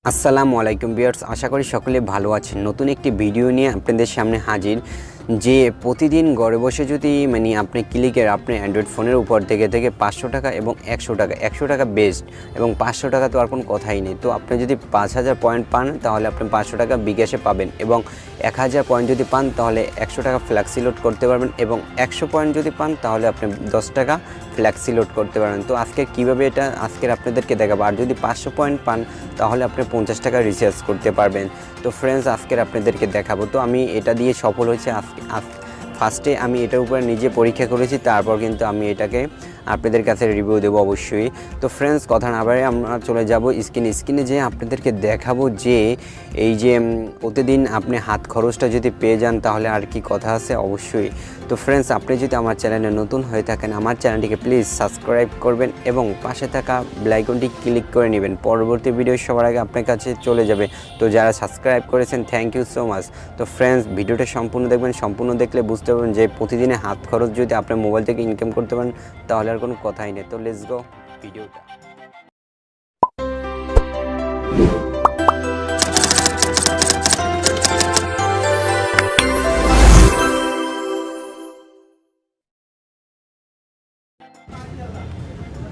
আসসালামু আলাইকুম ভিউয়ার্স, আশা করি সকলে ভালো আছেন। নতুন একটি ভিডিও নিয়ে আপনাদের সামনে হাজির। যে প্রতিদিন ঘরে বসে যদি আপনি ক্লিকের আপনি অ্যান্ড্রয়েড ফোনের উপর থেকে 500 টাকা এবং 100 টাকা বেস্ট এবং 500 টাকা তো আর কোনো কথাই নেই। তো আপনি যদি 5000 পয়েন্ট পান তাহলে আপনি 500 টাকা বিকাশে পাবেন এবং 1000 পয়েন্ট যদি পান তাহলে 100 টাকা ফ্ল্যাক্সি লোড করতে পারবেন এবং 100 পয়েন্ট যদি পান তাহলে আপনি 10 টাকা ফ্ল্যাক্সি লোড করতে পারবেন। তো আজকে কীভাবে এটা আজকের আপনাদেরকে দেখাবো। আর যদি 500 পয়েন্ট পান তাহলে আপনি 50 টাকা রিচার্জ করতে পারবেন। তো ফ্রেন্ডস, আজকের আপনাদেরকে দেখাবো। তো আমি এটা দিয়ে সফল হয়েছে। ফার্স্টে আমি এটার উপরে নিজে পরীক্ষা করেছি, তারপর কিন্তু আমি এটাকে আপনাদের কাছে রিভিউ দেবো অবশ্যই। তো ফ্রেন্ডস, কথা না বাড়িয়ে আমরা চলে যাব স্ক্রিনে যে আপনাদেরকে দেখাবো যে এই যে প্রতিদিন আপনি হাত খরচটা যদি পেয়ে যান তাহলে আর কি কথা আছে অবশ্যই। তো ফ্রেন্ডস, আপনি যদি আমার চ্যানেলে নতুন হয়ে থাকেন আমার চ্যানেলটিকে প্লিজ সাবস্ক্রাইব করবেন এবং পাশে থাকা বেল আইকনটি ক্লিক করে নেবেন। পরবর্তী ভিডিও সবার আগে আপনার কাছে চলে যাবে। তো যারা সাবস্ক্রাইব করেছেন থ্যাংক ইউ সো মাচ। তো ফ্রেন্ডস, ভিডিওটা সম্পূর্ণ দেখবেন। সম্পূর্ণ দেখলে বুঝতে পারবেন যে প্রতিদিনে হাত খরচ যদি আপনি মোবাইল থেকে ইনকাম করতে পারেন তাহলে আর কোনো কথাই নেই। তো লেটস গো ভিডিওটা।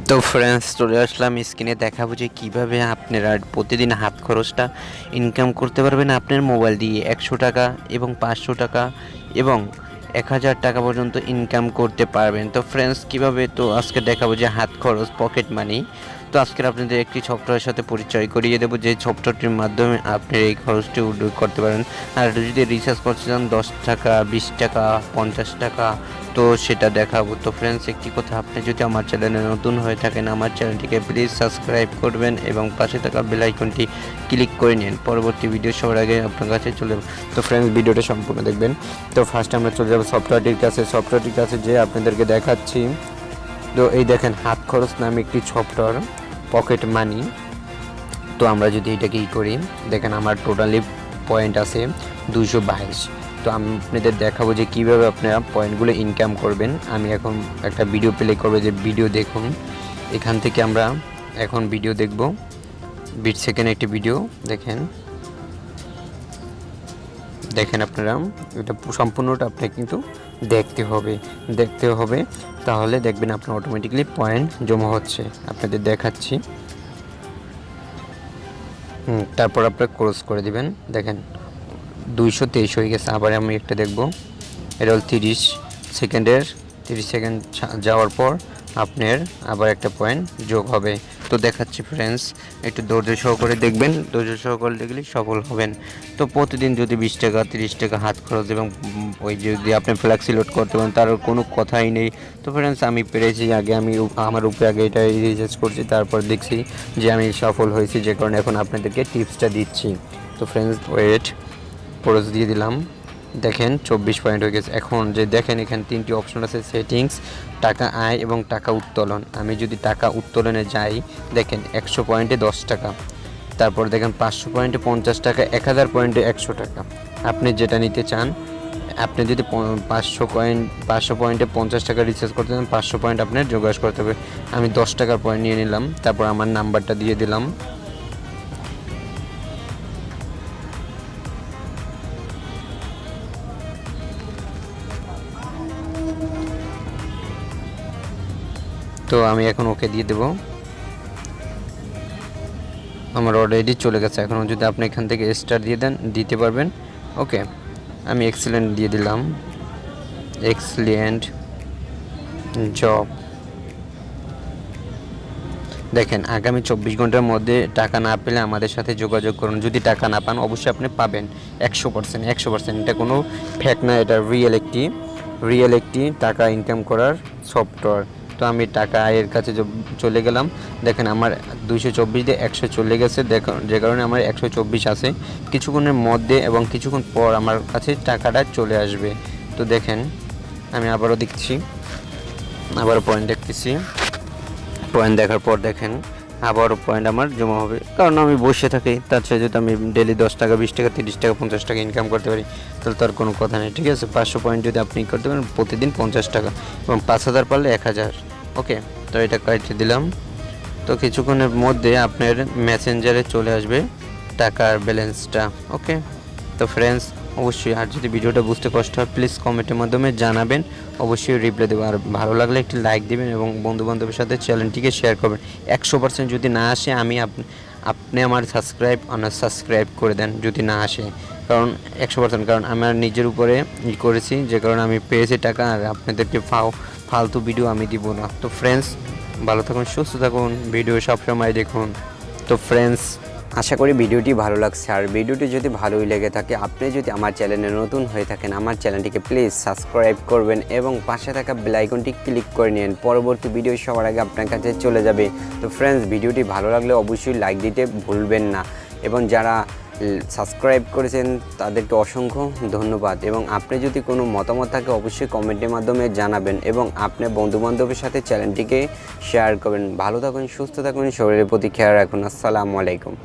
তো ফ্রেন্ডস, চলে আসলাম স্ক্রিনে দেখাবো যে কীভাবে আপনারা প্রতিদিন হাত খরচটা ইনকাম করতে পারবেন আপনার মোবাইল দিয়ে 100 টাকা এবং 500 টাকা এবং 1000 টাকা পর্যন্ত ইনকাম করতে পারবেন। তো ফ্রেন্ডস, কীভাবে, তো আজকে দেখাবো যে হাত খরচ পকেট মানি। তো আজকের আপনাদের একটি সফটওয়্যারের সাথে পরিচয় করিয়ে দেবো যে সফটওয়্যারটির মাধ্যমে আপনি এই খরচটি উল্লেখ করতে পারেন। আর যদি রিচার্জ করতে চান 10 টাকা, 20 টাকা, 50 টাকা, তো সেটা দেখাবো। তো ফ্রেন্ডস, একটি কথা, আপনি যদি আমার চ্যানেলে নতুন হয়ে থাকেন আমার চ্যানেলটিকে প্লিজ সাবস্ক্রাইব করবেন এবং পাশে থাকা বেল আইকনটি ক্লিক করে নিন। পরবর্তী ভিডিও সবার আগে আপনার কাছে চলে যাবে। তো ফ্রেন্ডস, ভিডিওটা সম্পূর্ণ দেখবেন। তো ফার্স্ট আমরা চলে যাবো সফটওয়্যারটির কাছে যে আপনাদেরকে দেখাচ্ছি। তো এই দেখেন, হাত খরচ নামে একটি সফটওয়্যার, পকেট মানি। তো আমরা যদি এটাকে করি, দেখেন আমার টোটালি পয়েন্ট আছে 222। তো আমি আপনাদের দেখাবো যে কীভাবে আপনারা পয়েন্টগুলো ইনকাম করবেন। আমি এখন একটা ভিডিও প্লে করবো, যে ভিডিও দেখুন। এখান থেকে আমরা এখন ভিডিও দেখব, 20 সেকেন্ড একটি ভিডিও দেখেন আপনারা। এটা সম্পূর্ণটা আপনাকে কিন্তু দেখতে হবে, তাহলে দেখবেন আপনার অটোমেটিকলি পয়েন্ট জমা হচ্ছে। আপনাদের দেখাচ্ছি। তারপর আপনারা ক্রস করে দিবেন। দেখেন 223 হয়ে গেছে। আবার আমি একটা দেখব, এটা হল 30 সেকেন্ডের। 30 সেকেন্ড যাওয়ার পর আপনার আবার একটা পয়েন্ট যোগ হবে। তো দেখাচ্ছি ফ্রেন্ডস, একটু ধৈর্য সহকারে দেখবেন। ধৈর্য সহকারে দেখলে সফল হবেন। তো প্রতিদিন যদি 20 টাকা 30 টাকা হাত খরচ এবং ওই যদি আপনি ফ্ল্যাক্সি লোড করতে পারেন তার কোনো কথাই নেই। তো ফ্রেন্ডস, আমি পেরেছি। আমি আমার উপরে আগে এটা রিচার্জ করছি, তারপর দেখছি যে আমি সফল হয়েছি, যে কারণে এখন আপনাদেরকে টিপসটা দিচ্ছি। তো ফ্রেন্ডস, ওয়েট খরচ দিয়ে দিলাম। দেখেন 24 পয়েন্ট হয়ে গেছে। এখন যে দেখেন এখানে 3টি অপশন আছে, সেটিংস, টাকা আয় এবং টাকা উত্তোলন। আমি যদি টাকা উত্তোলনে যাই, দেখেন 100 পয়েন্টে 10 টাকা, তারপর দেখেন 500 পয়েন্টে 50 টাকা, 1000 পয়েন্টে 100 টাকা। আপনি যেটা নিতে চান, আপনি যদি 500 পয়েন্টে 50 টাকা রিচার্জ করতে চান, 500 পয়েন্ট আপনার যোগাযোগ করতে হবে। আমি 10 টাকার পয়েন্ট নিয়ে নিলাম, তারপর আমার নাম্বারটা দিয়ে দিলাম। তো আমি এখন ওকে দিয়ে দেব। আমার অলরেডি চলে গেছে। এখন যদি আপনি এখান থেকে স্টার দিয়ে দেন, দিতে পারবেন। ওকে, আমি এক্সেলেন্ট দিয়ে দিলাম, এক্সেলেন্ট জব। দেখেন, আগামী 24 ঘন্টার মধ্যে টাকা না পেলে আমাদের সাথে যোগাযোগ করুন। যদি টাকা না পান অবশ্যই আপনি পাবেন 100%। এটা কোনো ফেক না, এটা রিয়েল একটি টাকা ইনকাম করার সফটওয়্যার। তো আমি টাকা আয়ের কাছে চলে গেলাম। দেখেন আমার 224 দিয়ে 100 চলে গেছে, যে কারণে আমার 124 আছে। কিছুক্ষণের মধ্যে এবং কিছুক্ষণ পর আমার কাছে টাকাটা চলে আসবে। তো দেখেন, আমি আবারও দেখছি, আবারও পয়েন্ট দেখতেছি। পয়েন্ট দেখার পর দেখেন আবারও পয়েন্ট আমার জমা হবে, কারণ আমি বসে থাকি। তার সাথে যদি আমি ডেলি 10 টাকা, 20 টাকা, 30 টাকা, 50 টাকা ইনকাম করতে পারি তাহলে তার কোনো কথা নেই। ঠিক আছে, 500 পয়েন্ট যদি আপনি করতে পারেন প্রতিদিন 50 টাকা এবং 5000 পারলে 1000। ওকে, তো এটা কাটতে দিলাম। তো কিছুক্ষণের মধ্যে আপনার মেসেঞ্জারে চলে আসবে টাকার ব্যালেন্সটা। ওকে, তো ফ্রেন্ডস অবশ্যই আর যদি ভিডিওটা বুঝতে কষ্ট হয় প্লিজ কমেন্টের মাধ্যমে জানাবেন, অবশ্যই রিপ্লাই দেবো। আর ভালো লাগলে একটি লাইক দেবেন এবং বন্ধুবান্ধবের সাথে চ্যানেলটিকে শেয়ার করবেন। 100% যদি না আসে আপনি আমার সাবস্ক্রাইব করে দেন যদি না আসে, কারণ 100%, কারণ আমার নিজের উপরে করেছি, যে কারণে আমি পেয়েছি টাকা, আর আপনাদেরকে ফালতু ভিডিও আমি দিব না। তো ফ্রেন্ডস ভালো থাকুন, সুস্থ থাকুন, ভিডিও সবসময় দেখুন। তো ফ্রেন্ডস আশা করি ভিডিওটি ভালো লাগছে, আর ভিডিওটি যদি ভালোই লেগে থাকে, আপনি যদি আমার চ্যানেলে নতুন হয়ে থাকেন আমার চ্যানেলটিকে প্লিজ সাবস্ক্রাইব করবেন এবং পাশে থাকা বেল আইকনটি ক্লিক করে নিন, পরবর্তী ভিডিও সবার আগে আপনার কাছে চলে যাবে। তো ফ্রেন্ডস ভিডিওটি ভালো লাগলে অবশ্যই লাইক দিতে ভুলবেন না, এবং যারা সাবস্ক্রাইব করেছেন তাদেরকে অসংখ্য ধন্যবাদ। এবং আপনি যদি কোনো মতামত থাকে অবশ্যই কমেন্টের মাধ্যমে জানাবেন, এবং আপনি বন্ধুবান্ধবের সাথে চ্যানেলটিকে শেয়ার করবেন। ভালো থাকুন, সুস্থ থাকুন, শরীরের প্রতি খেয়াল রাখুন। আসসালামু আলাইকুম।